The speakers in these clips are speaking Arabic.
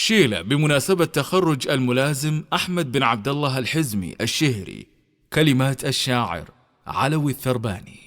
شيلة بمناسبة تخرج الملازم أحمد بن عبد الله الحزمي الشهري. كلمات الشاعر علوي الثرباني.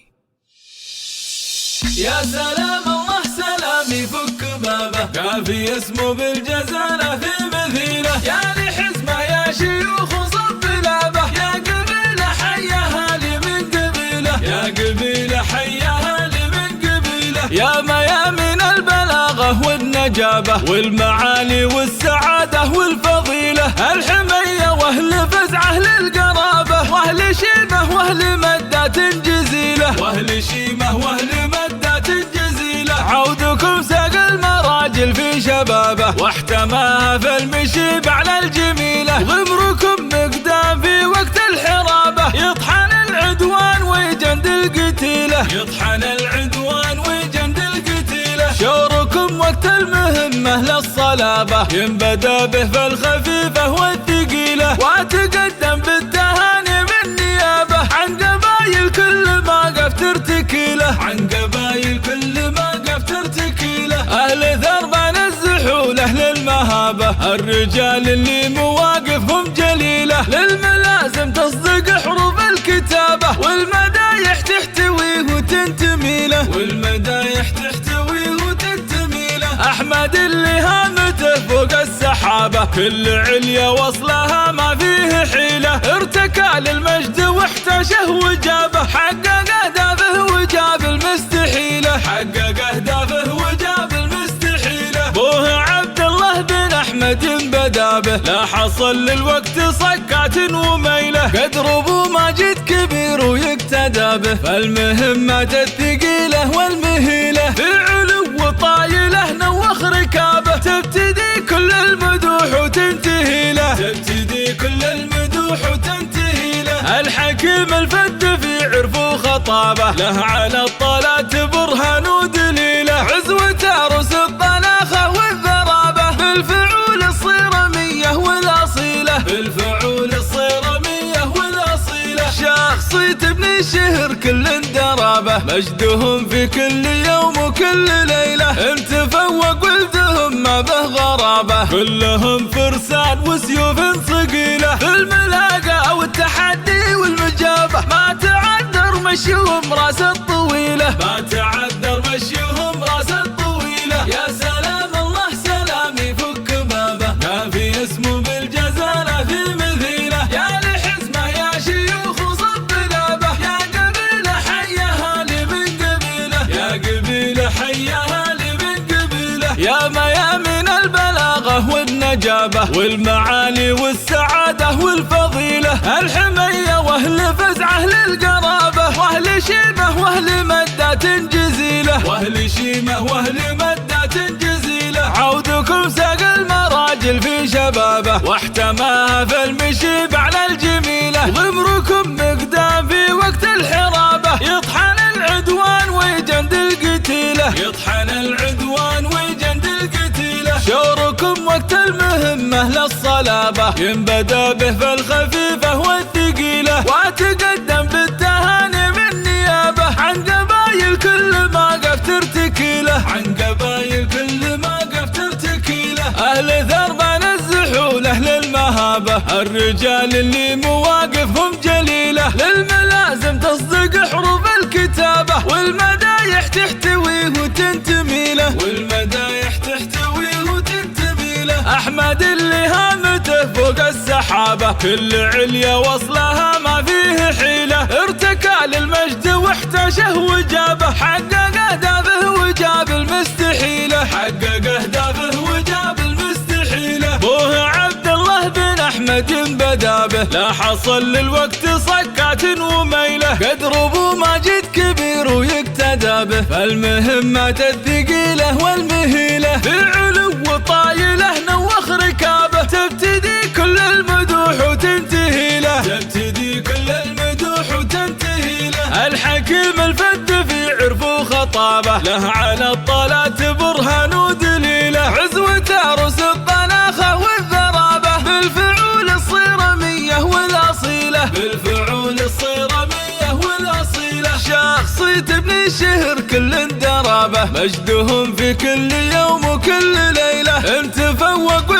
يا سلام الله سلام يفك بابه، كافي اسمه بالجزالة في مثيله. يا لحزمه يا شيوخ صف لابه، يا قبيلة حياها لي من قبيله، يا قبيلة حياها لي من قبيله. يا ميامين البلاغة والنجابة والمعالي والسعادة والفضيلة. الحمية واهل فزعه للقرابة، واهل شيمة واهل مدات جزيلة، واهل شيمة واهل مدات جزيلة. عودكم ساق المراجل في شبابه، واحتماها في المشيب على الجميلة. غمركم مقدام في وقت الحرابة، يطحن العدوان ويجند القتيلة، يطحن العدوان ويجند القتيلة. شوركم وقت المهمة للصلابة، ينبدى به في الخفيفة والثقيلة. واتقدم بالتهاني من نيابة، عن قبايل كل ما قف ترتكيله، عن قبايل كل ما قف ترتكيله. أهل ثربان الزحول أهل المهابة، الرجال اللي مواقفهم جليلة. للملازم تصدق حروف الكتابة، والمدايح تحتويه وتنتمي له، والمدايح تحتويه وتنتمي له. أحمد اللي هامته فوق السحابة، كل عليا وصلها ما فيه حيلة. ارتكى للمجد واحتاشه وجابه، حقق أهدافه وجاب المستحيلة، حقق أهدافه وجاب المستحيلة. بوه عبد الله بن أحمد بدابه، لا حصل للوقت صكات وميلة. قدر أبو ماجد كبير ويقتدى به، فالمهمات الثقيلة والمهيلة. في علو وطايله نوخ ركابه، تبتدي كل المدوح وتنتهي له، تبتدي كل المدوح وتنتهي له. الحكيم الفد في عرف وخطابه، له على الطلات برهان ودليله. عزوة عروس الطناخة والذرابة، بالفعول الصيرمية والأصيلة، بالفعول الصيرمية والأصيلة. شخصية ابن الشهر كل درابة، مجدهم في كل يوم وكل ليلة. انتفوق ولدهم ما به غرابة، كلهم فرسان وسيوف ثقيلة. في الملاقة أو التحدي والمجابة، ما تعذر مشيهم راس الطويلة، ما تعذر مشيهم راس الطويلة. يا سلام الله سلام يفك بابه، كافي اسمه بالجزالة في مثيله. يا لحزمه يا شيوخ صف لابه، يا قبيلة حياها لي من قبيله، يا قبيلة حياها لي من قبيله. يا ميامين البلاغة والنجابة والمعالي والسعادة والفضيلة. الحمية واهل فزعه للقرابة، واهل شيمة واهل مدات جزيلة، واهل شيمة واهل مدات جزيلة. عودكم ساق المراجل في شبابه، واحتماها في المشيب على الجميلة. غمركم مقدام في وقت الحرابة، يطحن العدوان ويجند القتيلة، يطحن العدوان ويجند القتيلة. شوركم وقت المهمة للصلابة، ينبدى به في الخفيفة والثقيلة. واتقدم بالتهاني من نيابة، عن قبايل كل ما قف ترتكيله، عن قبايل كل ما قف ترتكيله. أهل ثربان الزحول أهل المهابة، الرجال اللي مواقفهم جليلة. للملازم تصدق حروف الكتابة، والمدايح تحتويه وتنتمي له، والمدايح تحتويه وتنتمي له. أحمد اللي هامته فوق السحابة، كل عليا وصلها ما فيه حيلة. ارتكى للمجد واحتاشه وجابه، حقق أهدافه وجاب المستحيلة، حقق أهدافه وجاب المستحيلة. بوه عبد الله بن أحمد بدابه، لا حصل للوقت صكات وميلة. قدر أبو ماجد كبير ويقتدى به، فالمهمات الثقيلة والمهيلة. في علو وطايله نوخ ركابه، تبتدي كل المدوح وتنتهي له، تبتدي كل المدوح وتنتهي له. الحكيم الفد في عرف وخطابه، له على الطلات برهان ودليله. عزوة عروس الطناخة والذرابة، بالفعول الصيرمية والأصيلة، بالفعول الصيرمية والأصيلة. شخصية ابن الشهر كل درابة، مجدهم في كل يوم وكل ليلة. انتفوق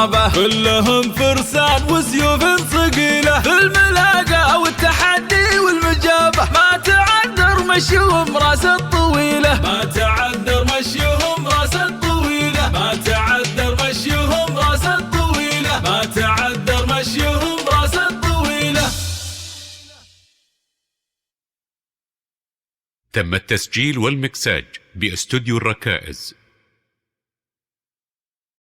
صلابة، كلهم فرسان وسيوف ثقيلة، في الملاقة والتحدي والمجابة، ما تعذر مشيهم راس الطويلة، ما تعذر مشيهم راس الطويلة، ما تعذر مشيهم راس الطويلة، ما تعذر مشيهم راس الطويلة. تم التسجيل والمكساج باستوديو الركائز